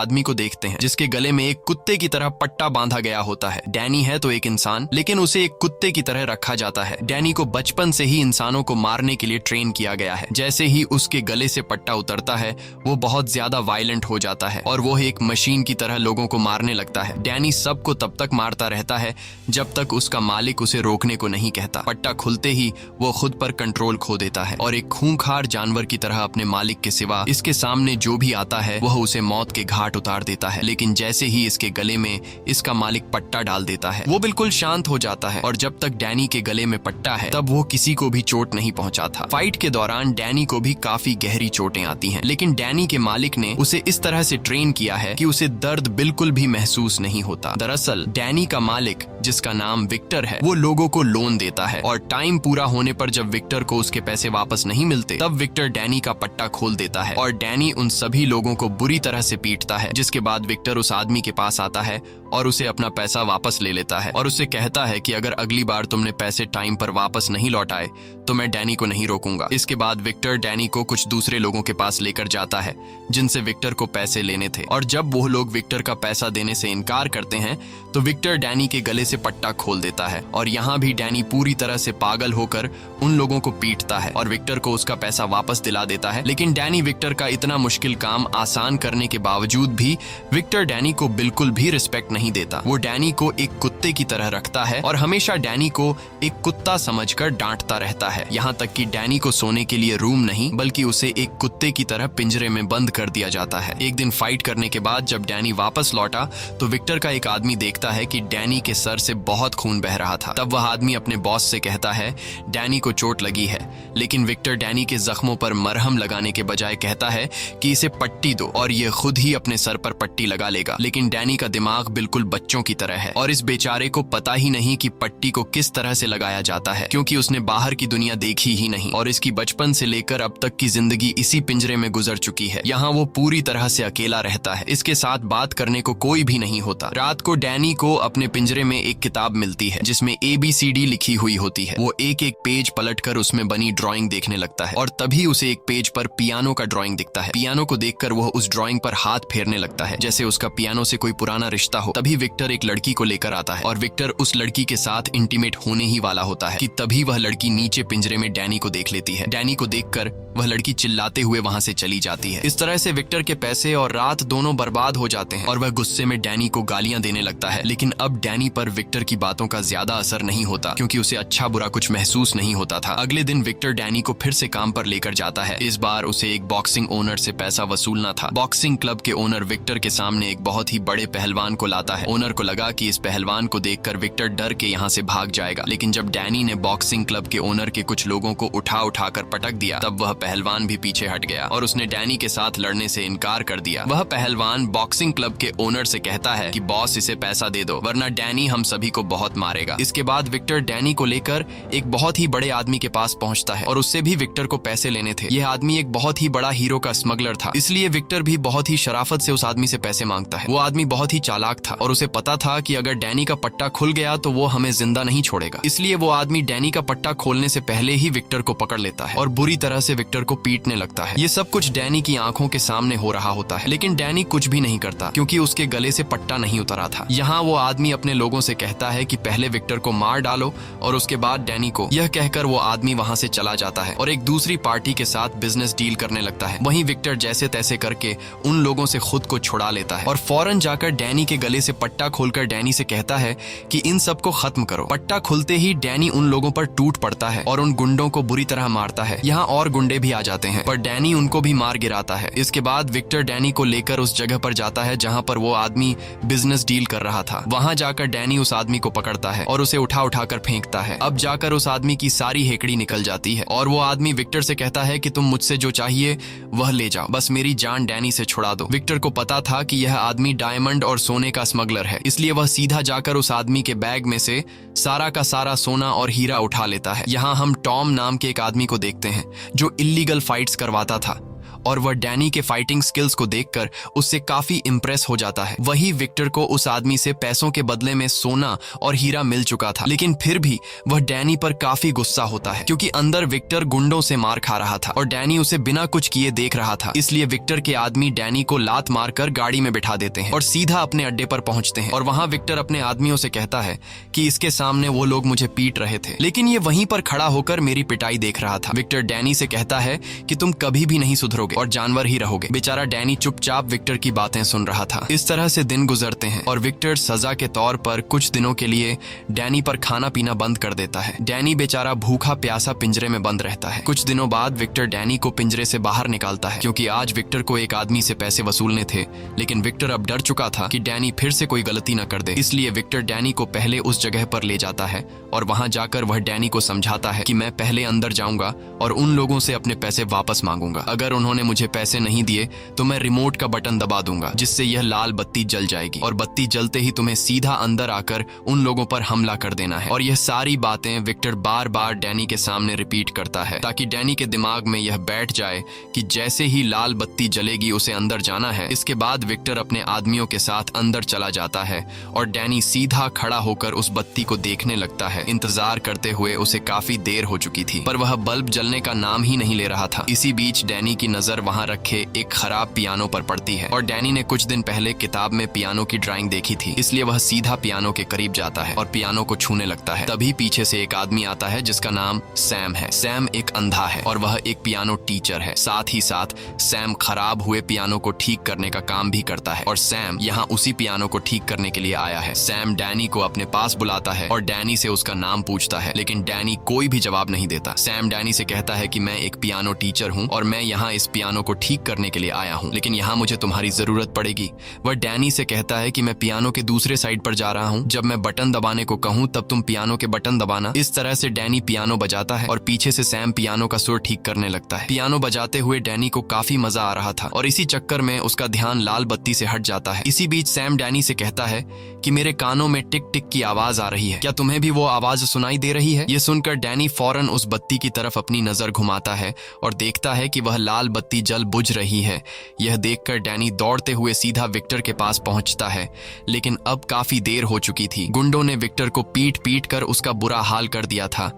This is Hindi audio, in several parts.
आदमी को देखते हैं जिसके गले में एक कुत्ते की तरह पट्टा बांधा गया होता है। डैनी है तो एक इंसान, लेकिन उसे एक कुत्ते की तरह रखा जाता है। डैनी को बचपन से ही इंसानों को मारने के लिए ट्रेन किया गया है। जैसे ही उसके गले से पट्टा उतरता है वो बहुत ज्यादा वायलेंट हो जाता है और वो एक मशीन की तरह लोगों को मारने लगता है। डैनी सबको तब तक मारता रहता है जब तक उसका मालिक उसे रोकने को नहीं कहता। पट्टा खुलते ही वो खुद पर कंट्रोल खो देता है और एक खूंखार जानवर की तरह अपने मालिक के सिवा इसके सामने जो भी आता है वह उसे मौत के घाट उतार देता है। लेकिन जैसे ही इसके गले में इसका मालिक पट्टा डाल देता है वो बिल्कुल शांत हो जाता है और जब तक डैनी के गले में पट्टा है तब वो किसी को भी चोट नहीं पहुंचाता। फाइट के दौरान डैनी को भी काफी गहरी चोटें आती हैं, लेकिन डैनी के मालिक ने उसे इस तरह से ट्रेन किया है कि उसे दर्द बिल्कुल भी महसूस नहीं होता। दरअसल डैनी का मालिक, जिसका नाम विक्टर है, वो लोगों को लोन देता है और टाइम पूरा होने पर जब विक्टर को उसके पैसे वापस नहीं मिलते तब विक्टर डैनी का पट्टा खोल देता है और डैनी उन सभी लोगों को बुरी तरह से पीटता है। जिसके बाद विक्टर उस आदमी के पास आता है और उसे अपना पैसा वापस ले लेता है और उससे कहता है कि अगर अगली बार तुमने पैसे टाइम पर वापस नहीं लौटाए तो मैं डैनी को नहीं रोकूंगा। इसके बाद विक्टर डैनी को कुछ दूसरे लोगों के पास लेकर जाता है जिनसे विक्टर को पैसे लेने थे और जब वो लोग विक्टर का पैसा देने से इनकार करते हैं तो विक्टर डैनी के गले से पट्टा खोल देता है और यहाँ भी डैनी पूरी तरह से पागल होकर उन लोगों को पीटता है और विक्टर को उसका पैसा वापस दिला देता है। लेकिन डैनी विक्टर का इतना मुश्किल काम आसान करने के बावजूद भी विक्टर डैनी को बिल्कुल भी रिस्पेक्ट नहीं देता। वो डैनी को एक कुत्ते की तरह रखता है और हमेशा डैनी को एक कुत्ता समझकर डांटता रहता है। यहाँ तक कि डैनी को सोने के लिए रूम नहीं बल्कि उसे एक कुत्ते की तरह पिंजरे में बंद कर दिया जाता है। एक दिन फाइट करने के बाद जब डैनी वापस लौटा तो विक्टर का एक आदमी देखता है कि डैनी के सर से बहुत खून बह रहा था। तब वह आदमी अपने बॉस से कहता है डैनी को चोट लगी है, लेकिन विक्टर डैनी के जख्मों पर मरहम लगाने के बजाय कहता है कि इसे पट्टी दो और ये खुद ही अपने सर पर पट्टी लगा लेगा। लेकिन डैनी का दिमाग बिल्कुल बच्चों की तरह है और इस बेचारे को पता ही नहीं कि पट्टी को किस तरह से लगाया जाता है, क्योंकि उसने बाहर की दुनिया देखी ही नहीं और इसकी बचपन से लेकर अब तक की जिंदगी इसी पिंजरे में गुजर चुकी है। यहाँ वो पूरी तरह से अकेला रहता है, इसके साथ बात करने को कोई भी नहीं होता। रात को डैनी को अपने पिंजरे में एक किताब मिलती है जिसमें ABCD लिखी हुई होती है। वो एक एक पेज पलटकर उसमें बनी ड्राइंग देखने लगता है और तभी उसे एक पेज पर पियानो का ड्राइंग दिखता है। पियानो को देखकर वह उस ड्राइंग पर हाथ फेरने लगता है जैसे उसका पियानो से कोई पुराना रिश्ता हो। तभी विक्टर एक लड़की को लेकर आता है और विक्टर उस लड़की के साथ इंटीमेट होने ही वाला होता है कि तभी वह लड़की नीचे पिंजरे में डैनी को देख लेती है। डैनी को देखकर वह लड़की चिल्लाते हुए वहां से चली जाती है। इस तरह से विक्टर के पैसे और रात दोनों बर्बाद हो जाते हैं और वह गुस्से में डैनी को गालियां देने लगता है। लेकिन अब डैनी पर विक्टर की बातों का ज्यादा असर नहीं होता क्योंकि उसे अच्छा बुरा कुछ महसूस नहीं होता था। अगले दिन विक्टर डैनी को फिर से काम पर लेकर जाता है। इस बार उसे एक बॉक्सिंग ओनर से पैसा वसूलना था। बॉक्सिंग क्लब के ओनर विक्टर के सामने एक बहुत ही बड़े पहलवान को लाता है। ओनर को लगा कि इस पहलवान को देखकर विक्टर डर के यहाँ से भाग जाएगा, लेकिन जब डैनी ने बॉक्सिंग क्लब के ओनर के कुछ लोगों को उठा कर पटक दिया तब वह पहलवान भी पीछे हट गया और उसने डैनी के साथ लड़ने से इनकार कर दिया। वह पहलवान बॉक्सिंग क्लब के ओनर से कहता है कि बॉस इसे पैसा दे दो वरना डैनी हम सभी को बहुत मारेगा। इसके बाद विक्टर डैनी को लेकर एक बहुत ही बड़े आदमी के पास पहुंचता है और उससे भी विक्टर को पैसे लेने थे। यह आदमी एक बहुत ही बड़ा हीरो का स्मगलर था, इसलिए विक्टर भी बहुत ही शराफत से उस आदमी से पैसे मांगता है। वो आदमी बहुत ही चालाक था और उसे पता था कि अगर डैनी का पट्टा खुल गया तो वो हमें जिंदा नहीं छोड़ेगा, इसलिए वो आदमी डैनी का पट्टा खोलने से पहले ही विक्टर को पकड़ लेता है और बुरी तरह से विक्टर को पीटने लगता है। ये सब कुछ डैनी की आंखों के सामने हो रहा होता है, लेकिन डैनी कुछ भी नहीं करता क्योंकि उसके गले से पट्टा नहीं उतरा था। यहाँ वो आदमी अपने लोगों से कहता है कि पहले विक्टर को मार डालो और उसके बाद डैनी को। यह कहकर वो आदमी वहां से चला जाता है और एक दूसरी पार्टी के साथ बिजनेस डील करने लगता है। वहीं विक्टर जैसे तैसे करके उन लोगों से खुद को छुड़ा लेता है और फौरन जाकर डैनी के गले से पट्टा खोलकर डैनी से कहता है कि इन सबको खत्म करो। पट्टा खुलते ही डैनी उन लोगों पर टूट पड़ता है और उन गुंडों को बुरी तरह मारता है। यहाँ और गुंडे भी आ जाते हैं पर डैनी उनको भी मार गिराता है। इसके बाद विक्टर डैनी को लेकर उस जगह पर जाता है जहाँ पर वो आदमी बिजनेस डील कर रहा था। वहां जाकर डैनी उस आदमी को पकड़ता है और उसे उठा कर फेंकता है। अब जाकर उस आदमी की सारी हेकड़ी निकल जाती है और वो आदमी विक्टर से कहता है कि तुम मुझसे जो चाहिए वह ले जाओ, बस मेरी जान डैनी से छुड़ा दो। विक्टर को पता था कि यह आदमी डायमंड और सोने का स्मगलर है, इसलिए वह सीधा जाकर उस आदमी के बैग में से सारा का सारा सोना और हीरा उठा लेता है। यहाँ हम टॉम नाम के एक आदमी को देखते हैं जो इल्लीगल फाइट्स करवाता था और वह डैनी के फाइटिंग स्किल्स को देखकर उससे काफी इम्प्रेस हो जाता है। वही विक्टर को उस आदमी से पैसों के बदले में सोना और हीरा मिल चुका था, लेकिन फिर भी वह डैनी पर काफी गुस्सा होता है क्योंकि अंदर विक्टर गुंडों से मार खा रहा था और डैनी उसे बिना कुछ किए देख रहा था। इसलिए विक्टर के आदमी डैनी को लात मारकर गाड़ी में बिठा देते हैं और सीधा अपने अड्डे पर पहुंचते हैं। और वहां विक्टर अपने आदमियों से कहता है कि इसके सामने वो लोग मुझे पीट रहे थे, लेकिन ये वहीं पर खड़ा होकर मेरी पिटाई देख रहा था। विक्टर डैनी से कहता है कि तुम कभी भी नहीं सुधरोगे और जानवर ही रहोगे। बेचारा डैनी चुपचाप विक्टर की बातें सुन रहा था। इस तरह से दिन गुजरते हैं और विक्टर सजा के तौर पर कुछ दिनों के लिए डैनी पर खाना पीना बंद कर देता है। डैनी बेचारा भूखा प्यासा पिंजरे में बंद रहता है। कुछ दिनों बाद विक्टर डैनी को पिंजरे से बाहर निकालता है क्योंकि आज विक्टर को एक आदमी से पैसे वसूलने थे, लेकिन विक्टर अब डर चुका था कि डैनी फिर से कोई गलती न कर दे। इसलिए विक्टर डैनी को पहले उस जगह पर ले जाता है और वहां जाकर वह डैनी को समझाता है कि मैं पहले अंदर जाऊंगा और उन लोगों से अपने पैसे वापस मांगूंगा। अगर उन्होंने मुझे पैसे नहीं दिए तो मैं रिमोट का बटन दबा दूंगा जिससे यह लाल बत्ती जल जाएगी और बत्ती जलते ही तुम्हें सीधा अंदर आकर उन लोगों पर हमला कर देना है। और यह सारी बातें विक्टर बार बार डैनी के सामने रिपीट करता है ताकि डैनी के दिमाग में यह बैठ जाए कि जैसे ही लाल बत्ती जलेगी उसे अंदर जाना है। इसके बाद विक्टर अपने आदमियों के साथ अंदर चला जाता है और डैनी सीधा खड़ा होकर उस बत्ती को देखने लगता है। इंतजार करते हुए उसे काफी देर हो चुकी थी पर वह बल्ब जलने का नाम ही नहीं ले रहा था। इसी बीच डैनी की नजर वहां रखे एक खराब पियानो पर पड़ती है और डैनी ने कुछ दिन पहले किताब में पियानो की ड्राइंग देखी थी, इसलिए वह सीधा पियानो के करीब जाता है और पियानो को छूने लगता है। तभी पीछे से एक आदमी आता है जिसका नाम सैम है। सैम एक अंधा है और वह एक पियानो टीचर है। साथ ही साथ सैम खराब हुए पियानो को ठीक करने का काम भी करता है और सैम यहाँ उसी पियानो को ठीक करने के लिए आया है। सैम डैनी को अपने पास बुलाता है और डैनी से उसका नाम पूछता है, लेकिन डैनी कोई भी जवाब नहीं देता। सैम डैनी से कहता है कि मैं एक पियानो टीचर हूँ और मैं यहाँ इस पियानो को ठीक करने के लिए आया हूँ, लेकिन यहाँ मुझे तुम्हारी जरूरत पड़ेगी। वह डैनी से कहता है कि मैं पियानो के दूसरे साइड पर जा रहा हूँ, जब मैं बटन दबाने को कहूँ तब तुम पियानो के बटन दबाना। इस तरह से डैनी पियानो बजाता है और पीछे से सैम पियानो का सुर ठीक करने लगता है। पियानो बजाते हुए डैनी को काफी मजा आ रहा था और इसी चक्कर में उसका ध्यान लाल बत्ती से हट जाता है। इसी बीच सैम डैनी से कहता है कि मेरे कानों में टिक टिक की आवाज आ रही है, क्या तुम्हें भी वो आवाज सुनाई दे रही है? ये सुनकर डैनी फौरन उस बत्ती की तरफ अपनी नजर घुमाता है और देखता है कि वह लाल बत्ती जल बुझ रही है। यह देखकर डैनी दौड़ते हुए सीधा विक्टर के पास पहुंचता है, लेकिन अब काफी देर हो चुकी थी। गुंडों ने विक्टर को पीट पीट कर उसका बुरा हाल कर दिया था।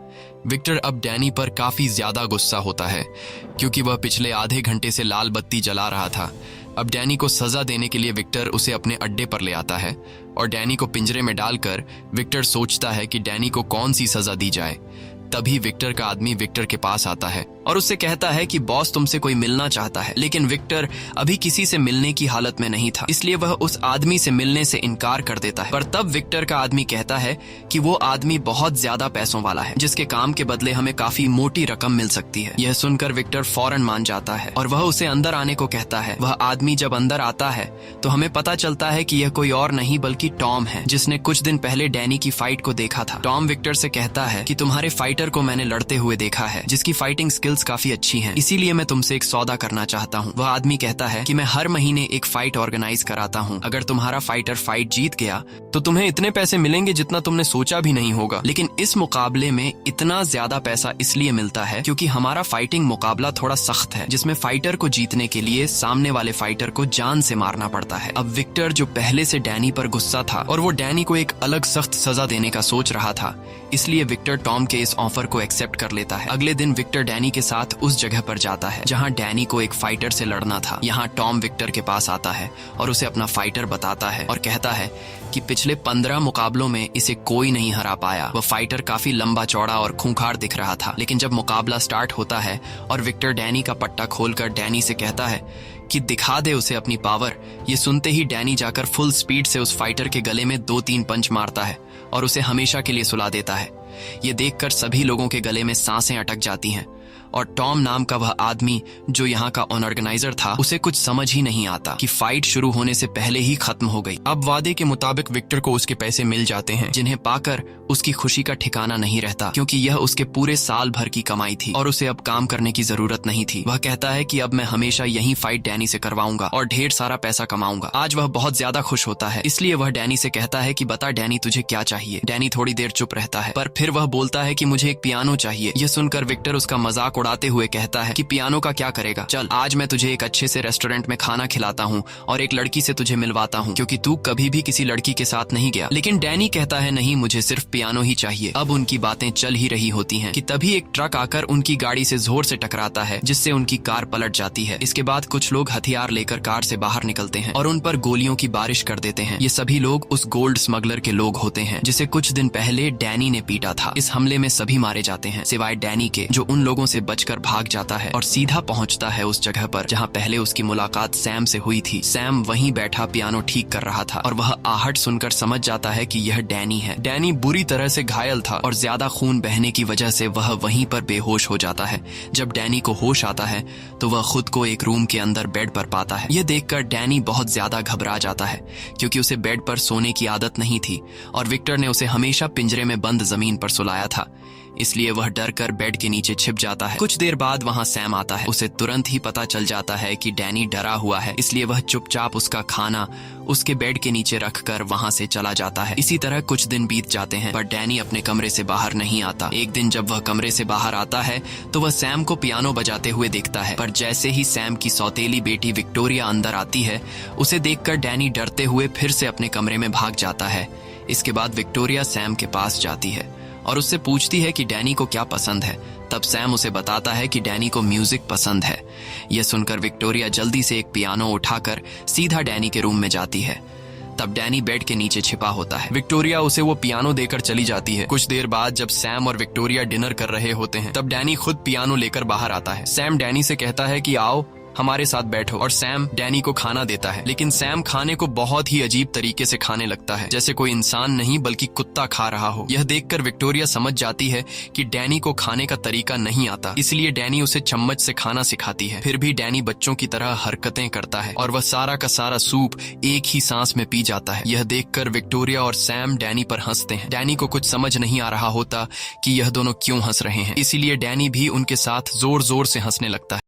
विक्टर अब डैनी पर काफी ज्यादा गुस्सा होता है क्योंकि वह पिछले आधे घंटे से लाल बत्ती जला रहा था। अब डैनी को सजा देने के लिए विक्टर उसे अपने अड्डे पर ले आता है और डैनी को पिंजरे में डालकर विक्टर सोचता है कि डैनी को कौन सी सजा दी जाए। तभी विक्टर का आदमी विक्टर के पास आता है और उससे कहता है कि बॉस तुमसे कोई मिलना चाहता है, लेकिन विक्टर अभी किसी से मिलने की हालत में नहीं था, इसलिए वह उस आदमी से मिलने से इनकार कर देता है। पर तब विक्टर का आदमी कहता है कि वो आदमी बहुत ज्यादा पैसों वाला है जिसके काम के बदले हमें काफी मोटी रकम मिल सकती है। यह सुनकर विक्टर फौरन मान जाता है और वह उसे अंदर आने को कहता है। वह आदमी जब अंदर आता है तो हमें पता चलता है कि यह कोई और नहीं बल्कि टॉम है, जिसने कुछ दिन पहले डैनी की फाइट को देखा था। टॉम विक्टर से कहता है कि तुम्हारे फाइटर को मैंने लड़ते हुए देखा है, जिसकी फाइटिंग स्किल्स काफी अच्छी हैं, इसीलिए मैं तुमसे एक सौदा करना चाहता हूँ। वह आदमी कहता है कि मैं हर महीने एक फाइट ऑर्गेनाइज कराता हूँ, अगर तुम्हारा फाइटर फाइट जीत गया तो तुम्हें इतने पैसे मिलेंगे जितना तुमने सोचा भी नहीं होगा, लेकिन इस मुकाबले में इतना ज्यादा पैसा इसलिए मिलता है क्योंकि हमारा फाइटिंग मुकाबला थोड़ा सख्त है, जिसमें फाइटर को जीतने के लिए सामने वाले फाइटर को जान से मारना पड़ता है। अब विक्टर जो पहले से डैनी पर गुस्सा था और वो डैनी को एक अलग सख्त सजा देने का सोच रहा था, इसलिए विक्टर टॉम के इस ऑफर को एक्सेप्ट कर लेता है। अगले दिन विक्टर डैनी के साथ उस जगह पर जाता है जहां डैनी को एक फाइटर से लड़ना था। यहाँ टॉम विक्टर के पास आता है और उसे अपना फाइटर बताता है और कहता है कि पिछले 15 मुकाबलों में इसे कोई नहीं हरा पाया। वह फाइटर काफी लंबा चौड़ा और खूंखार दिख रहा था, लेकिन जब मुकाबला स्टार्ट होता है और विक्टर डैनी का पट्टा खोलकर डैनी से कहता है कि दिखा दे उसे अपनी पावर, ये सुनते ही डैनी जाकर फुल स्पीड से उस फाइटर के गले में 2-3 पंच मारता है और उसे हमेशा के लिए सुला देता है। ये देखकर सभी लोगों के गले में सांसें अटक जाती हैं और टॉम नाम का वह आदमी जो यहाँ का ऑर्गेनाइजर था, उसे कुछ समझ ही नहीं आता कि फाइट शुरू होने से पहले ही खत्म हो गई। अब वादे के मुताबिक विक्टर को उसके पैसे मिल जाते हैं, जिन्हें पाकर उसकी खुशी का ठिकाना नहीं रहता क्योंकि यह उसके पूरे साल भर की कमाई थी और उसे अब काम करने की जरूरत नहीं थी। वह कहता है कि अब मैं हमेशा यही फाइट डैनी से करवाऊंगा और ढेर सारा पैसा कमाऊंगा। आज वह बहुत ज्यादा खुश होता है, इसलिए वह डैनी से कहता है कि बता डैनी तुझे क्या चाहिए। डैनी थोड़ी देर चुप रहता है पर फिर वह बोलता है कि मुझे एक पियानो चाहिए। यह सुनकर विक्टर उसका मजाक उड़ाते हुए कहता है कि पियानो का क्या करेगा, चल आज मैं तुझे एक अच्छे से रेस्टोरेंट में खाना खिलाता हूँ और एक लड़की से तुझे मिलवाता हूँ, क्योंकि तू कभी भी किसी लड़की के साथ नहीं गया। लेकिन डैनी कहता है नहीं, मुझे सिर्फ पियानो ही चाहिए। अब उनकी बातें चल ही रही होती हैं कि तभी एक ट्रक आकर उनकी गाड़ी से जोर से टकराता है, जिससे उनकी कार पलट जाती है। इसके बाद कुछ लोग हथियार लेकर कार से बाहर निकलते हैं और उन पर गोलियों की बारिश कर देते हैं। ये सभी लोग उस गोल्ड स्मगलर के लोग होते हैं जिसे कुछ दिन पहले डैनी ने पीटा था। इस हमले में सभी मारे जाते हैं सिवाय डैनी के, जो उन लोगों से बचकर भाग जाता है और सीधा पहुंचता है उस जगह पर जहां पहले उसकी मुलाकात सैम से हुई थी। सैम वहीं बैठा पियानो ठीक कर रहा था और वह आहट सुनकर समझ जाता है कि यह डैनी है। डैनी बुरी तरह से घायल था और ज्यादा खून बहने की वजह से वह वहीं पर बेहोश हो जाता है। जब डैनी को होश आता है तो वह खुद को एक रूम के अंदर बेड पर पाता है। यह देखकर डैनी बहुत ज्यादा घबरा जाता है, क्योंकि उसे बेड पर सोने की आदत नहीं थी और विक्टर ने उसे हमेशा पिंजरे में बंद जमीन पर सुलाया था, इसलिए वह डर कर बेड के नीचे छिप जाता है। कुछ देर बाद वहां सैम आता है। उसे तुरंत ही पता चल जाता है कि डैनी डरा हुआ है, इसलिए वह चुपचाप उसका खाना उसके बेड के नीचे रखकर वहां से चला जाता है। इसी तरह कुछ दिन बीत जाते हैं, पर डैनी अपने कमरे से बाहर नहीं आता। एक दिन जब वह कमरे से बाहर आता है तो वह सैम को पियानो बजाते हुए देखता है, पर जैसे ही सैम की सौतेली बेटी विक्टोरिया अंदर आती है, उसे देखकर डैनी डरते हुए फिर से अपने कमरे में भाग जाता है। इसके बाद विक्टोरिया सैम के पास जाती है और उससे पूछती है कि डैनी को क्या पसंद है। तब सैम उसे बताता है कि डैनी को म्यूजिक पसंद है। यह सुनकर विक्टोरिया जल्दी से एक पियानो उठाकर सीधा डैनी के रूम में जाती है। तब डैनी बेड के नीचे छिपा होता है। विक्टोरिया उसे वो पियानो देकर चली जाती है। कुछ देर बाद जब सैम और विक्टोरिया डिनर कर रहे होते हैं, तब डैनी खुद पियानो लेकर बाहर आता है। सैम डैनी से कहता है कि आओ हमारे साथ बैठो, और सैम डैनी को खाना देता है। लेकिन सैम खाने को बहुत ही अजीब तरीके से खाने लगता है, जैसे कोई इंसान नहीं बल्कि कुत्ता खा रहा हो। यह देखकर विक्टोरिया समझ जाती है कि डैनी को खाने का तरीका नहीं आता, इसलिए डैनी उसे चम्मच से खाना सिखाती है। फिर भी डैनी बच्चों की तरह हरकतें करता है और वह सारा का सारा सूप एक ही सांस में पी जाता है। यह देखकर विक्टोरिया और सैम डैनी पर हंसते हैं। डैनी को कुछ समझ नहीं आ रहा होता कि यह दोनों क्यों हंस रहे हैं, इसीलिए डैनी भी उनके साथ जोर जोर से हंसने लगता है।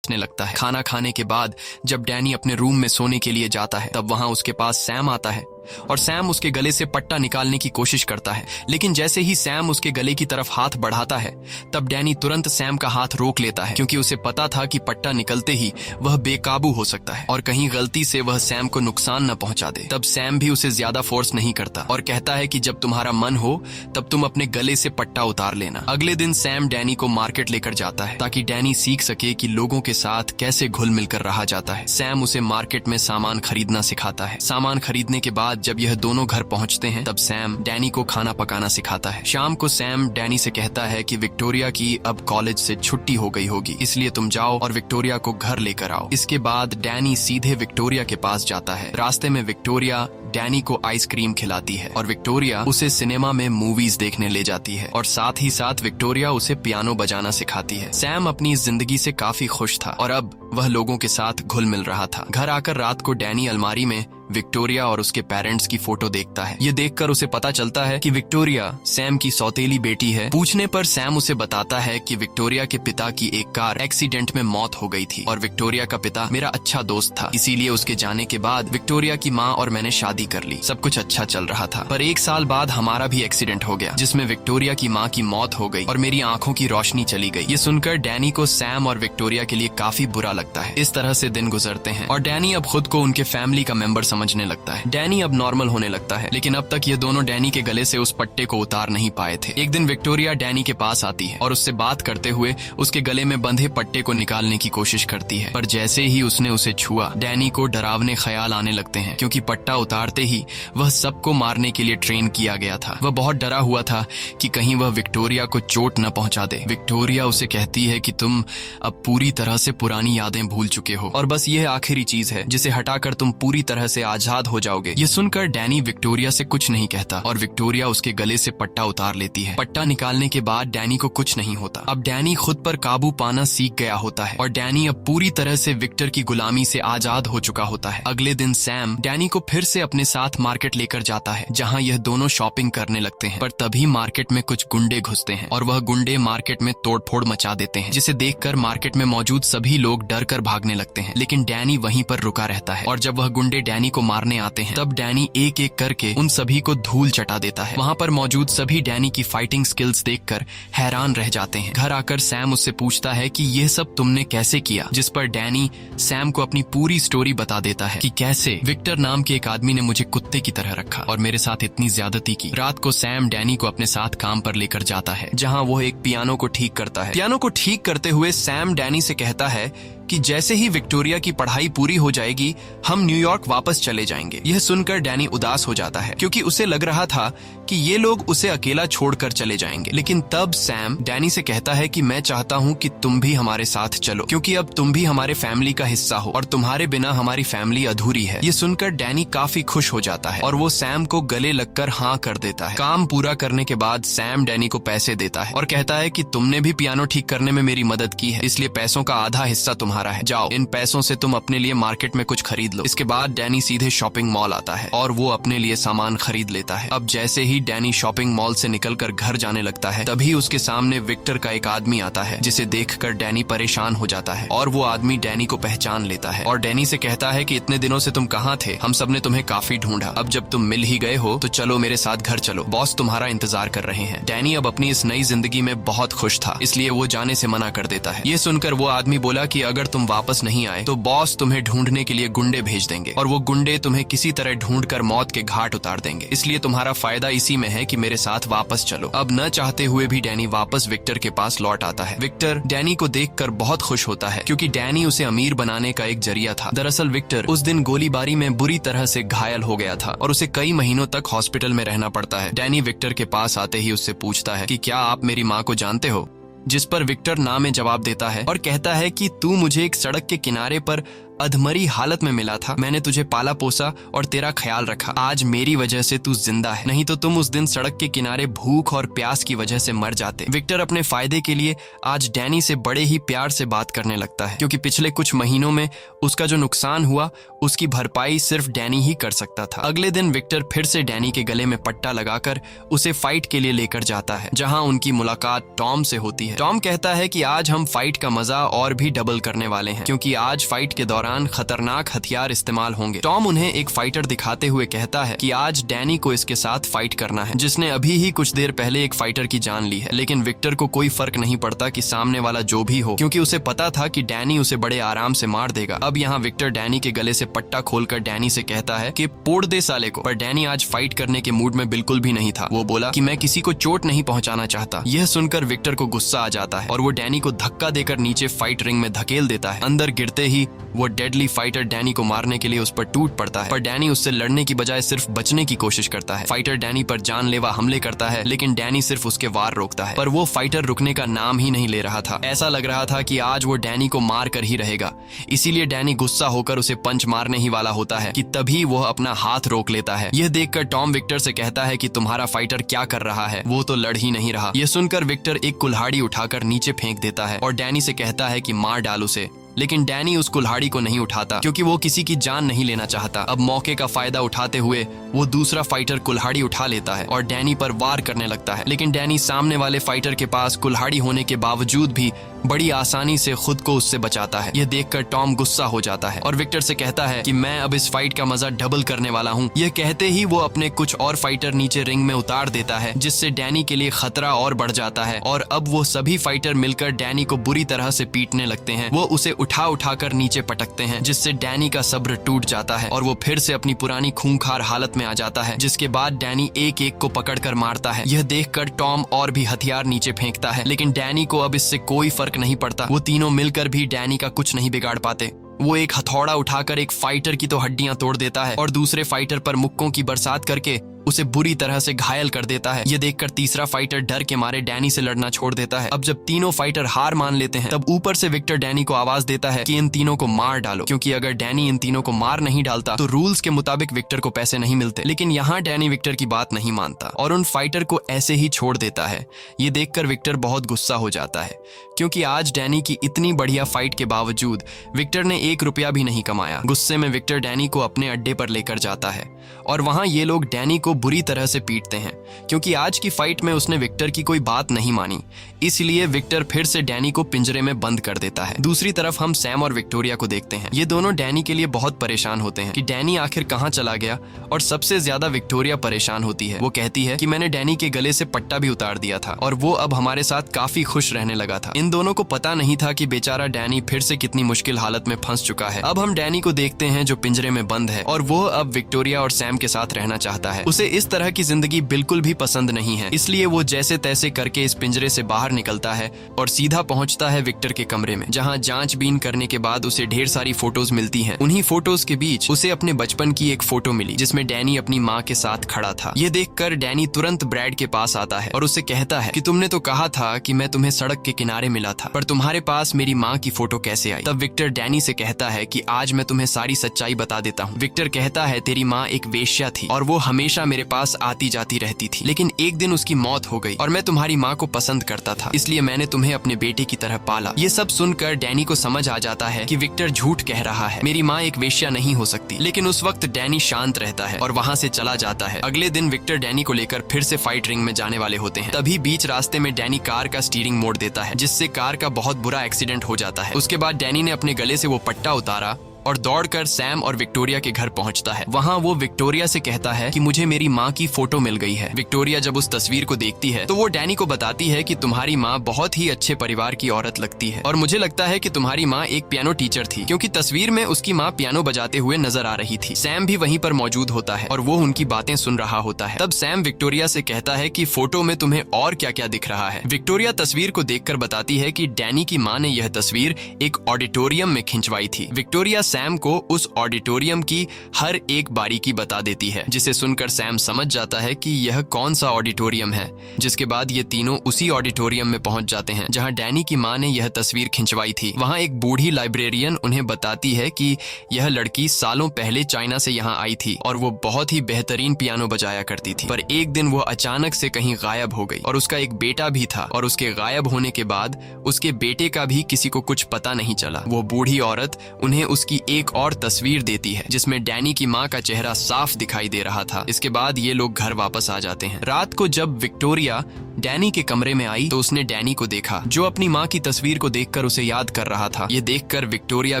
लगता है। खाना खाने के बाद जब डैनी अपने रूम में सोने के लिए जाता है, तब वहां उसके पास सैम आता है और सैम उसके गले से पट्टा निकालने की कोशिश करता है। लेकिन जैसे ही सैम उसके गले की तरफ हाथ बढ़ाता है, तब डैनी तुरंत सैम का हाथ रोक लेता है, क्योंकि उसे पता था कि पट्टा निकलते ही वह बेकाबू हो सकता है और कहीं गलती से वह सैम को नुकसान न पहुंचा दे। तब सैम भी उसे ज्यादा फोर्स नहीं करता और कहता है कि जब तुम्हारा मन हो तब तुम अपने गले से पट्टा उतार लेना। अगले दिन सैम डैनी को मार्केट लेकर जाता है ताकि डैनी सीख सके कि लोगों के साथ कैसे घुल मिलकर रहा जाता है। सैम उसे मार्केट में सामान खरीदना सिखाता है। सामान खरीदने के बाद जब यह दोनों घर पहुंचते हैं, तब सैम डैनी को खाना पकाना सिखाता है। शाम को सैम डैनी से कहता है कि विक्टोरिया की अब कॉलेज से छुट्टी हो गई होगी, इसलिए तुम जाओ और विक्टोरिया को घर लेकर आओ। इसके बाद डैनी सीधे विक्टोरिया के पास जाता है। रास्ते में विक्टोरिया डैनी को आइसक्रीम खिलाती है और विक्टोरिया उसे सिनेमा में मूवीज देखने ले जाती है और साथ ही साथ विक्टोरिया उसे पियानो बजाना सिखाती है। सैम अपनी जिंदगी से काफी खुश था और अब वह लोगों के साथ घुल मिल रहा था। घर आकर रात को डैनी अलमारी में विक्टोरिया और उसके पेरेंट्स की फोटो देखता है। ये देखकर उसे पता चलता है कि विक्टोरिया सैम की सौतेली बेटी है। पूछने पर सैम उसे बताता है कि विक्टोरिया के पिता की एक कार एक्सीडेंट में मौत हो गई थी और विक्टोरिया का पिता मेरा अच्छा दोस्त था, इसीलिए उसके जाने के बाद विक्टोरिया की माँ और मैंने शादी कर ली। सब कुछ अच्छा चल रहा था, पर 1 साल बाद हमारा भी एक्सीडेंट हो गया, जिसमें विक्टोरिया की माँ की मौत हो गई और मेरी आंखों की रोशनी चली गई। ये सुनकर डैनी को सैम और विक्टोरिया के लिए काफी बुरा लगता है। इस तरह से दिन गुजरते हैं और डैनी अब खुद को उनके फैमिली का मेंबर समझने लगता है। डैनी अब नॉर्मल होने लगता है, लेकिन अब तक ये दोनों डैनी के गले से उस पट्टे को उतार नहीं पाए थे। एक दिन विक्टोरिया डैनी के पास आती है और उससे बात करते हुए उसके गले में बंधे पट्टे को निकालने की कोशिश करती है, पर जैसे ही उसने उसे छुआ, डैनी को डरावने ख्याल आने लगते हैं, क्योंकि पट्टा उतारते ही वह सबको मारने के लिए ट्रेन किया गया था। वह बहुत डरा हुआ था कि कहीं वह विक्टोरिया को चोट न पहुंचा दे। विक्टोरिया उसे कहती है कि तुम अब पूरी तरह से पुरानी यादें भूल चुके हो और बस यह आखिरी चीज है जिसे हटाकर तुम पूरी तरह से आजाद हो जाओगे। ये सुनकर डैनी विक्टोरिया से कुछ नहीं कहता और विक्टोरिया उसके गले से पट्टा उतार लेती है। पट्टा निकालने के बाद डैनी को कुछ नहीं होता। अब डैनी खुद पर काबू पाना सीख गया होता है और डैनी अब पूरी तरह से विक्टर की गुलामी से आजाद हो चुका होता है। अगले दिन सैम डैनी को फिर से अपने साथ मार्केट लेकर जाता है, जहाँ यह दोनों शॉपिंग करने लगते हैं, पर तभी मार्केट में कुछ गुंडे घुसते हैं और वह गुंडे मार्केट में तोड़फोड़ मचा देते हैं, जिसे देखकर मार्केट में मौजूद सभी लोग डर कर भागने लगते हैं। लेकिन डैनी वहीं पर रुका रहता है और जब वह गुंडे डैनी को मारने आते हैं। तब डैनी एक एक करके उन सभी को धूल चटा देता है। वहाँ पर मौजूद सभी डैनी की फाइटिंग स्किल्स देखकर हैरान रह जाते हैं। घर आकर सैम उससे पूछता है कि यह सब तुमने कैसे किया, जिस पर डैनी सैम को अपनी पूरी स्टोरी बता देता है कि कैसे विक्टर नाम के एक आदमी ने मुझे कुत्ते की तरह रखा और मेरे साथ इतनी ज्यादती की। रात को सैम डैनी को अपने साथ काम पर लेकर जाता है, जहाँ वो एक पियानो को ठीक करता है। पियानो को ठीक करते हुए सैम डैनी से कहता है कि जैसे ही विक्टोरिया की पढ़ाई पूरी हो जाएगी हम न्यूयॉर्क वापस चले जाएंगे। यह सुनकर डैनी उदास हो जाता है, क्योंकि उसे लग रहा था कि ये लोग उसे अकेला छोड़कर चले जाएंगे। लेकिन तब सैम डैनी से कहता है कि मैं चाहता हूँ कि तुम भी हमारे साथ चलो, क्योंकि अब तुम भी हमारे फैमिली का हिस्सा हो और तुम्हारे बिना हमारी फैमिली अधूरी है। ये सुनकर डैनी काफी खुश हो जाता है और वो सैम को गले लगकर हाँ कर देता है। काम पूरा करने के बाद सैम डैनी को पैसे देता है और कहता है कि तुमने भी पियानो ठीक करने में मेरी मदद की है, इसलिए पैसों का आधा हिस्सा तुम्हारा है। जाओ, इन पैसों से तुम अपने लिए मार्केट में कुछ खरीद लो। इसके बाद डैनी सीधे शॉपिंग मॉल आता है और वो अपने लिए सामान खरीद लेता है। अब जैसे ही डैनी शॉपिंग मॉल से निकलकर घर जाने लगता है, तभी उसके सामने विक्टर का एक आदमी आता है, जिसे देखकर डैनी परेशान हो जाता है और वो आदमी डैनी को पहचान लेता है और डैनी से कहता है कि इतने दिनों से तुम कहाँ थे, हम सब ने तुम्हें काफी ढूंढा। अब जब तुम मिल ही गए हो तो चलो मेरे साथ घर चलो, बॉस तुम्हारा इंतजार कर रहे हैं। डैनी अब अपनी इस नई जिंदगी में बहुत खुश था, इसलिए वो जाने से मना कर देता है। ये सुनकर वो आदमी बोला कि अगर तुम वापस नहीं आए तो बॉस तुम्हें ढूंढने के लिए गुंडे भेज देंगे और वो गुंडे तुम्हें किसी तरह ढूंढकर मौत के घाट उतार देंगे, इसलिए तुम्हारा फायदा इसी में है कि मेरे साथ वापस चलो। अब न चाहते हुए भी डैनी वापस विक्टर के पास लौट आता है। विक्टर डैनी को देखकर बहुत खुश होता है, क्योंकि डैनी उसे अमीर बनाने का एक जरिया था। दरअसल विक्टर उस दिन गोलीबारी में बुरी तरह से घायल हो गया था और उसे कई महीनों तक हॉस्पिटल में रहना पड़ता है। डैनी विक्टर के पास आते ही उससे पूछता है कि क्या आप मेरी माँ को जानते हो, जिस पर विक्टर ना में जवाब देता है और कहता है कि तू मुझे एक सड़क के किनारे पर अधमरी हालत में मिला था, मैंने तुझे पाला पोसा और तेरा ख्याल रखा, आज मेरी वजह से तू जिंदा है, नहीं तो तुम उस दिन सड़क के किनारे भूख और प्यास की वजह से मर जाते। विक्टर अपने फायदे के लिए आज डैनी से बड़े ही प्यार से बात करने लगता है, क्योंकि पिछले कुछ महीनों में उसका जो नुकसान हुआ उसकी भरपाई सिर्फ डैनी ही कर सकता था। अगले दिन विक्टर फिर से डैनी के गले में पट्टा लगाकर उसे फाइट के लिए लेकर जाता है, जहाँ उनकी मुलाकात टॉम से होती है। टॉम कहता है कि आज हम फाइट का मजा और भी डबल करने वाले हैं, क्योंकि आज फाइट के दौरान खतरनाक हथियार इस्तेमाल होंगे। टॉम उन्हें एक फाइटर दिखाते हुए कहता है कि आज डैनी को इसके साथ फाइट करना है, जिसने अभी ही कुछ देर पहले एक फाइटर की जान ली है। लेकिन विक्टर को कोई फर्क नहीं पड़ता कि सामने वाला जो भी हो, क्योंकि उसे पता था कि डैनी उसे बड़े आराम से मार देगा। अब यहाँ विक्टर डैनी के गले से पट्टा खोलकर डैनी से कहता है कि पोड़ दे साले को, पर डैनी आज फाइट करने के मूड में बिल्कुल भी नहीं था। वो बोला कि मैं किसी को चोट नहीं पहुंचाना चाहता। यह सुनकर विक्टर को गुस्सा आ जाता है और वो डैनी को धक्का देकर नीचे फाइट रिंग में धकेल देता है। अंदर गिरते ही वो डेडली फाइटर डैनी को मारने के लिए उस पर टूट पड़ता है, पर डैनी उससे लड़ने की बजाय सिर्फ बचने की कोशिश करता है। फाइटर डैनी पर जानलेवा हमले करता है, लेकिन डैनी सिर्फ उसके वार रोकता है, पर वो फाइटर रुकने का नाम ही नहीं ले रहा था। ऐसा लग रहा था कि आज वो डैनी को मार कर ही रहेगा। इसीलिए डैनी गुस्सा होकर उसे पंच मारने ही वाला होता है कि तभी वो अपना हाथ रोक लेता है। यह देखकर टॉम विक्टर से कहता है कि तुम्हारा फाइटर क्या कर रहा है, वो तो लड़ ही नहीं रहा। यह सुनकर विक्टर एक कुल्हाड़ी उठाकर नीचे फेंक देता है और डैनी से कहता है कि मार डाल उसे, लेकिन डैनी उस कुल्हाड़ी को नहीं उठाता, क्योंकि वो किसी की जान नहीं लेना चाहता। अब मौके का फायदा उठाते हुए वो दूसरा फाइटर कुल्हाड़ी उठा लेता है और डैनी पर वार करने लगता है, लेकिन डैनी सामने वाले फाइटर के पास कुल्हाड़ी होने के बावजूद भी बड़ी आसानी से खुद को उससे बचाता है। यह देखकर टॉम गुस्सा हो जाता है और विक्टर से कहता है कि मैं अब इस फाइट का मजा डबल करने वाला हूँ। यह कहते ही वो अपने कुछ और फाइटर नीचे रिंग में उतार देता है, जिससे डैनी के लिए खतरा और बढ़ जाता है और अब वो सभी फाइटर मिलकर डैनी को बुरी तरह से पीटने लगते हैं। वो उसे उठाकर नीचे पटकते हैं, जिससे डैनी का सब्र टूट जाता है और वो फिर से अपनी पुरानी खूंखार हालत में आ जाता है, जिसके बाद डैनी एक एक को पकड़कर मारता है। यह देखकर टॉम और भी हथियार नीचे फेंकता है, लेकिन डैनी को अब इससे कोई फर्क नहीं पड़ता। वो तीनों मिलकर भी डैनी का कुछ नहीं बिगाड़ पाते। वो एक हथौड़ा उठाकर एक फाइटर की तो हड्डियां तोड़ देता है और दूसरे फाइटर पर मुक्कों की बरसात करके उसे बुरी तरह से घायल कर देता है। ये देखकर तीसरा फाइटर डर के मारे डैनी से लड़ना छोड़ देता है। अब जब तीनों फाइटर हार मान लेते हैं, तब ऊपर से विक्टर डैनी को आवाज देता है कि इन तीनों को मार डालो, क्योंकि अगर डैनी इन तीनों को मार नहीं डालता तो रूल्स के मुताबिक विक्टर को पैसे नहीं मिलते। लेकिन यहाँ डैनी विक्टर की बात नहीं मानता और उन फाइटर को ऐसे ही छोड़ देता है। ये देखकर विक्टर बहुत गुस्सा हो जाता है, क्योंकि आज डैनी की इतनी बढ़िया फाइट के बावजूद विक्टर ने 1 रुपया भी नहीं कमाया। गुस्से में विक्टर डैनी को अपने अड्डे पर लेकर जाता है और वहां ये लोग डैनी को बुरी तरह से पीटते हैं क्योंकि आज की फाइट में उसने विक्टर की कोई बात नहीं मानी। इसलिए विक्टर फिर से डैनी को पिंजरे में बंद कर देता है। दूसरी तरफ हम सैम और विक्टोरिया को देखते हैं। ये दोनों डैनी के लिए बहुत परेशान होते हैं कि डैनी आखिर कहाँ चला गया, और सबसे ज्यादा विक्टोरिया परेशान होती है। वो कहती है कि मैंने डैनी के गले से पट्टा भी उतार दिया था और वो अब हमारे साथ काफी खुश रहने लगा था। इन दोनों को पता नहीं था कि बेचारा डैनी फिर से कितनी मुश्किल हालत में फंस चुका है। अब हम डैनी को देखते हैं जो पिंजरे में बंद है और वो अब विक्टोरिया और सैम के साथ रहना चाहता है। उसे इस तरह की जिंदगी बिल्कुल भी पसंद नहीं है, इसलिए वो जैसे तैसे करके इस पिंजरे से बाहर निकलता है और सीधा पहुंचता है विक्टर के कमरे में, जहां जांचबीन करने के बाद उसे ढेर सारी फोटोज मिलती हैं। उन्हीं फोटोज के बीच उसे अपने बचपन की एक फोटो मिली जिसमें डैनी अपनी माँ के साथ खड़ा था। ये देखकर डैनी तुरंत ब्रैड के पास आता है और उससे कहता है कि तुमने तो कहा था कि मैं तुम्हें सड़क के किनारे मिला था, पर तुम्हारे पास मेरी माँ की फोटो कैसे आई? तब विक्टर डैनी से कहता है कि आज मैं तुम्हें सारी सच्चाई बता देता हूँ। विक्टर कहता है तेरी माँ एक वेश्या थी और वो हमेशा मेरे पास आती जाती रहती थी, लेकिन एक दिन उसकी मौत हो गई और मैं तुम्हारी माँ को पसंद करता था, इसलिए मैंने तुम्हें अपने बेटे की तरह पाला। ये सब सुनकर डैनी को समझ आ जाता है कि विक्टर झूठ कह रहा है, मेरी माँ एक वेश्या नहीं हो सकती। लेकिन उस वक्त डैनी शांत रहता है और वहाँ से चला जाता है। अगले दिन विक्टर डैनी को लेकर फिर से फाइट रिंग में जाने वाले होते हैं। तभी बीच रास्ते में डैनी कार का स्टीयरिंग मोड़ देता है, जिससे कार का बहुत बुरा एक्सीडेंट हो जाता है। उसके बाद डैनी ने अपने गले से वो पट्टा उतारा और दौड़कर सैम और विक्टोरिया के घर पहुंचता है। वहां वो विक्टोरिया से कहता है कि मुझे मेरी माँ की फोटो मिल गई है। विक्टोरिया जब उस तस्वीर को देखती है तो वो डैनी को बताती है कि तुम्हारी माँ बहुत ही अच्छे परिवार की औरत लगती है और मुझे लगता है कि तुम्हारी माँ एक पियानो टीचर थी, क्योंकि तस्वीर में उसकी माँ पियानो बजाते हुए नजर आ रही थी। सैम भी वहीं पर मौजूद होता है और वो उनकी बातें सुन रहा होता है। तब सैम विक्टोरिया से कहता है कि फोटो में तुम्हें और क्या क्या दिख रहा है। विक्टोरिया तस्वीर को देखकर बताती है कि डैनी की माँ ने यह तस्वीर एक ऑडिटोरियम में खिंचवाई थी। विक्टोरिया सैम को उस ऑडिटोरियम की हर एक बारीकी बता देती है, जिसे सुनकर सैम समझ जाता है कि यह कौन सा ऑडिटोरियम है। जिसके बाद ये तीनों उसी ऑडिटोरियम में पहुंच जाते हैं जहां डैनी की मां ने यह तस्वीर खिंचवाई थी। वहां एक बूढ़ी लाइब्रेरियन उन्हें बताती है कि यह लड़की सालों पहले चाइना से यहाँ आई थी और वो बहुत ही बेहतरीन पियानो बजाया करती थी, पर एक दिन वो अचानक से कहीं गायब हो गई और उसका एक बेटा भी था और उसके गायब होने के बाद उसके बेटे का भी किसी को कुछ पता नहीं चला। वो बूढ़ी औरत उन्हें उसकी एक और तस्वीर देती है जिसमें डैनी की माँ का चेहरा साफ दिखाई दे रहा था। इसके बाद ये लोग घर वापस आ जाते हैं। रात को जब विक्टोरिया डैनी के कमरे में आई तो उसने डैनी को देखा जो अपनी माँ की तस्वीर को देखकर उसे याद कर रहा था। ये देखकर विक्टोरिया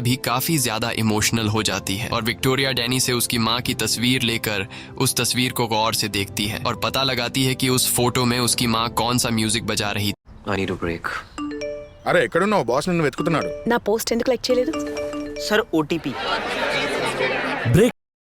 भी काफी ज्यादा इमोशनल हो जाती है और विक्टोरिया डैनी से उसकी माँ की तस्वीर लेकर उस तस्वीर को गौर से देखती है और पता लगाती है कि उस फोटो में उसकी माँ कौन सा म्यूजिक बजा रही। I need a break. అరే ఎక్కడున్నావు? బాస్ నిన్ను వెతుకుతున్నాడు. నా పోస్ట్ ఎందుకు లైక్ చేయలేదు? सर ओटीपी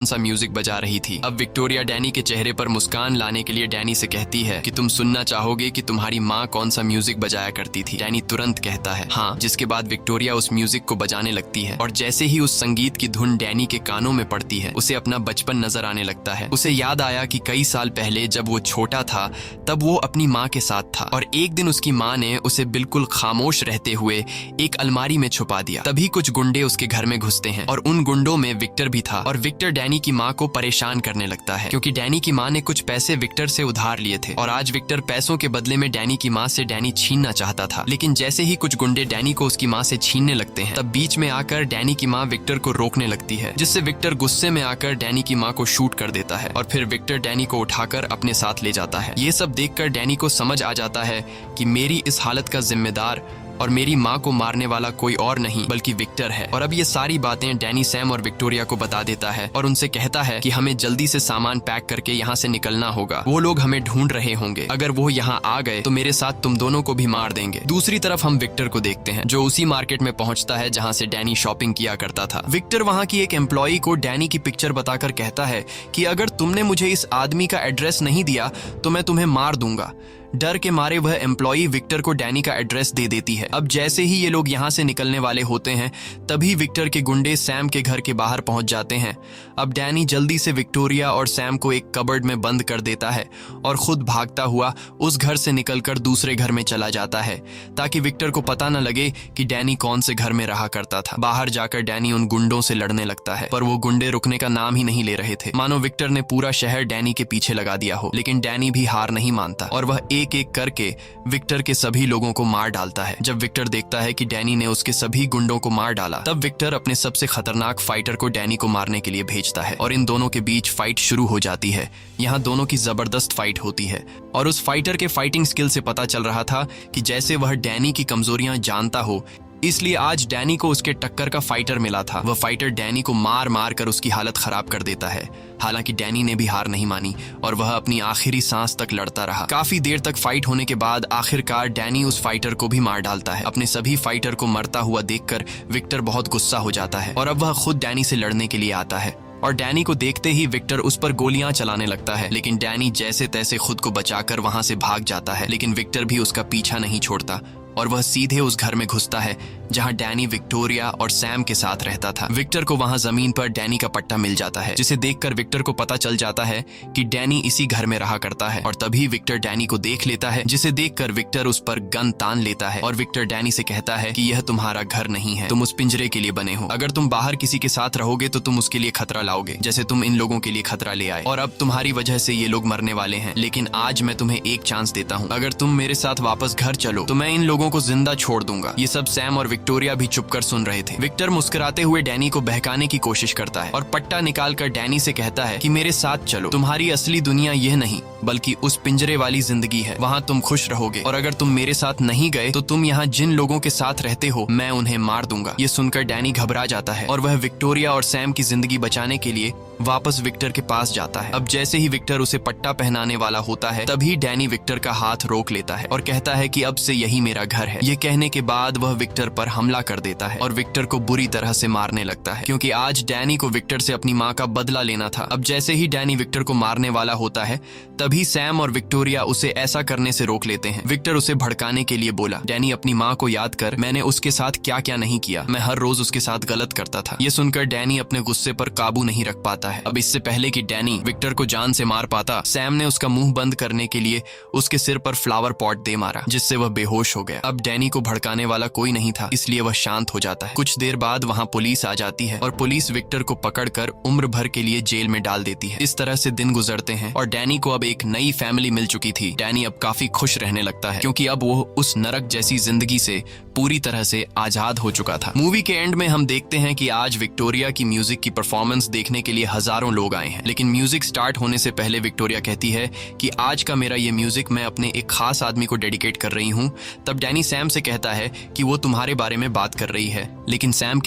कौन सा म्यूजिक बजा रही थी। अब विक्टोरिया डैनी के चेहरे पर मुस्कान लाने के लिए डैनी से कहती है कि तुम सुनना चाहोगे कि तुम्हारी माँ कौन सा म्यूजिक बजाया करती थी। डैनी तुरंत कहता है हाँ, जिसके बाद विक्टोरिया उस म्यूजिक को बजाने लगती है और जैसे ही उस संगीत की धुन डैनी के कानों में पड़ती है उसे अपना बचपन नजर आने लगता है। उसे याद आया कि कई साल पहले जब वो छोटा था तब वो अपनी माँ के साथ था और एक दिन उसकी माँ ने उसे बिल्कुल खामोश रहते हुए एक अलमारी में छुपा दिया। तभी कुछ गुंडे उसके घर में घुसते हैं और उन गुंडों में विक्टर भी था और विक्टर डैनी की माँ को परेशान करने लगता है क्योंकि डैनी की माँ ने कुछ पैसे विक्टर से उधार लिए थे और आज विक्टर पैसों के बदले में डैनी की माँ से डैनी छीनना चाहता था। लेकिन जैसे ही कुछ गुंडे डैनी को उसकी माँ से छीनने लगते हैं तब बीच में आकर डैनी की माँ विक्टर को रोकने लगती है, जिससे विक्टर गुस्से में आकर डैनी की माँ को शूट कर देता है और फिर विक्टर डैनी को उठाकर अपने साथ ले जाता है। ये सब देखकर डैनी को समझ आ जाता है कि मेरी इस हालत का जिम्मेदार और मेरी माँ को मारने वाला कोई और नहीं बल्कि विक्टर है। और अब ये सारी बातें डैनी सैम और विक्टोरिया को बता देता है और उनसे कहता है कि हमें जल्दी से सामान पैक करके यहाँ से निकलना होगा। वो लोग हमें ढूंढ रहे होंगे, अगर वो यहाँ आ गए तो मेरे साथ तुम दोनों को भी मार देंगे। दूसरी तरफ हम विक्टर को देखते हैं जो उसी मार्केट में पहुंचता है जहाँ से डैनी शॉपिंग किया करता था। विक्टर वहाँ की एक एम्प्लॉई को डैनी की पिक्चर बताकर कहता है कि अगर तुमने मुझे इस आदमी का एड्रेस नहीं दिया तो मैं तुम्हें मार दूंगा। डर के मारे वह एम्प्लॉई विक्टर को डैनी का एड्रेस दे देती है। अब जैसे ही ये लोग यहाँ से निकलने वाले होते हैं तभी विक्टर के गुंडे सैम के घर के बाहर पहुंच जाते हैं। अब डैनी जल्दी से विक्टोरिया और सैम को एक कबर्ड में बंद कर देता है और खुद भागता हुआ उस घर से निकलकर दूसरे घर में चला जाता है ताकि विक्टर को पता न लगे कि डैनी कौन से घर में रहा करता था। बाहर जाकर डैनी उन गुंडों से लड़ने लगता है पर वो गुंडे रुकने का नाम ही नहीं ले रहे थे, मानो विक्टर ने पूरा शहर डैनी के पीछे लगा दिया हो। लेकिन डैनी भी हार नहीं मानता और वह एक एक करके विक्टर के सभी लोगों को मार डालता है। जब विक्टर देखता है कि डैनी ने उसके सभी गुंडों को मार डाला, तब विक्टर अपने सबसे खतरनाक फाइटर को डैनी को मारने के लिए भेजता है और इन दोनों के बीच फाइट शुरू हो जाती है। यहाँ दोनों की जबरदस्त फाइट होती है और उस फाइटर के फाइटिंग स्किल से पता चल रहा था कि जैसे वह डैनी की कमजोरियां जानता हो, इसलिए आज डैनी को उसके टक्कर का फाइटर मिला था। वह फाइटर डैनी को मार मार कर उसकी हालत खराब कर देता है। हालांकि डैनी ने भी हार नहीं मानी और वह अपनी आखिरी सांस तक लड़ता रहा। काफी देर तक फाइट होने के बाद आखिरकार डैनी उस फाइटर को भी मार डालता है। अपने सभी फाइटर को मरता हुआ देखकर विक्टर बहुत गुस्सा हो जाता है और अब वह खुद डैनी से लड़ने के लिए आता है और डैनी को देखते ही विक्टर उस पर गोलियां चलाने लगता है, लेकिन डैनी जैसे तैसे खुद को बचाकर वहां से भाग जाता है। लेकिन विक्टर भी उसका पीछा नहीं छोड़ता और वह सीधे उस घर में घुसता है जहां डैनी विक्टोरिया और सैम के साथ रहता था। विक्टर को वहां जमीन पर डैनी का पट्टा मिल जाता है, जिसे देखकर विक्टर को पता चल जाता है कि डैनी इसी घर में रहा करता है और तभी विक्टर डैनी को देख लेता है, जिसे देखकर विक्टर उस पर गन तान लेता है और विक्टर डैनी से कहता है कि यह तुम्हारा घर नहीं है, तुम उस पिंजरे के लिए बने हो। अगर तुम बाहर किसी के साथ रहोगे तो तुम उसके लिए खतरा लाओगे, जैसे तुम इन लोगों के लिए खतरा ले आए और अब तुम्हारी वजह से ये लोग मरने वाले हैं। लेकिन आज मैं तुम्हें एक चांस देता हूँ, अगर तुम मेरे साथ वापस घर चलो तो मैं इन लोगों को जिंदा छोड़ दूंगा। ये सब सैम और विक्टोरिया भी चुपकर सुन रहे थे। विक्टर मुस्कुराते हुए डैनी को बहकाने की कोशिश करता है और पट्टा निकालकर डैनी से कहता है कि मेरे साथ चलो, तुम्हारी असली दुनिया यह नहीं बल्कि उस पिंजरे वाली जिंदगी है, वहाँ तुम खुश रहोगे और अगर तुम मेरे साथ नहीं गए तो तुम यहाँ जिन लोगों के साथ रहते हो मैं उन्हें मार दूंगा। ये सुनकर डैनी घबरा जाता है और वह विक्टोरिया और सैम की जिंदगी बचाने के लिए वापस विक्टर के पास जाता है। अब जैसे ही विक्टर उसे पट्टा पहनाने वाला होता है, तभी डैनी विक्टर का हाथ रोक लेता है और कहता है कि अब से यही मेरा घर है। ये कहने के बाद वह विक्टर पर हमला कर देता है और विक्टर को बुरी तरह से मारने लगता है, क्योंकि आज डैनी को विक्टर से अपनी माँ का बदला लेना था। अब जैसे ही डैनी विक्टर को मारने वाला होता है, तभी सैम और विक्टोरिया उसे ऐसा करने से रोक लेते हैं। विक्टर उसे भड़काने के लिए बोला, डैनी अपनी माँ को याद कर, मैंने उसके साथ क्या क्या नहीं किया, मैं हर रोज उसके साथ गलत करता था। ये सुनकर डैनी अपने गुस्से पर काबू नहीं रख पाता है। अब इससे पहले कि डैनी विक्टर को जान से मार पाता, सैम ने उसका मुंह बंद करने के लिए उसके सिर पर फ्लावर पॉट दे मारा, जिससे वह बेहोश हो गया। अब डैनी को भड़काने वाला कोई नहीं था, इसलिए वह शांत हो जाता है। कुछ देर बाद वहाँ पुलिस आ जाती है और पुलिस विक्टर को पकड़कर उम्र भर के लिए जेल में डाल देती है। इस तरह से दिन गुजरते हैं और डैनी को अब एक नई फैमिली मिल चुकी थी। डैनी अब काफी खुश रहने लगता है, क्योंकि अब वो उस नरक जैसी जिंदगी से पूरी तरह से आजाद हो चुका था। मूवी के एंड में हम देखते हैं कि आज विक्टोरिया की म्यूजिक की परफॉर्मेंस देखने के लिए हजारों लोग आए हैं, लेकिन म्यूजिक स्टार्ट होने से पहले विक्टोरिया कहती है कि आज का मेरा ये म्यूजिक मैं अपने एक खास आदमी को डेडिकेट कर रही हूँ। तब डैनी सैम से कहता है कि वो तुम्हारे बारे में बात कर रही है, लेकिन सैम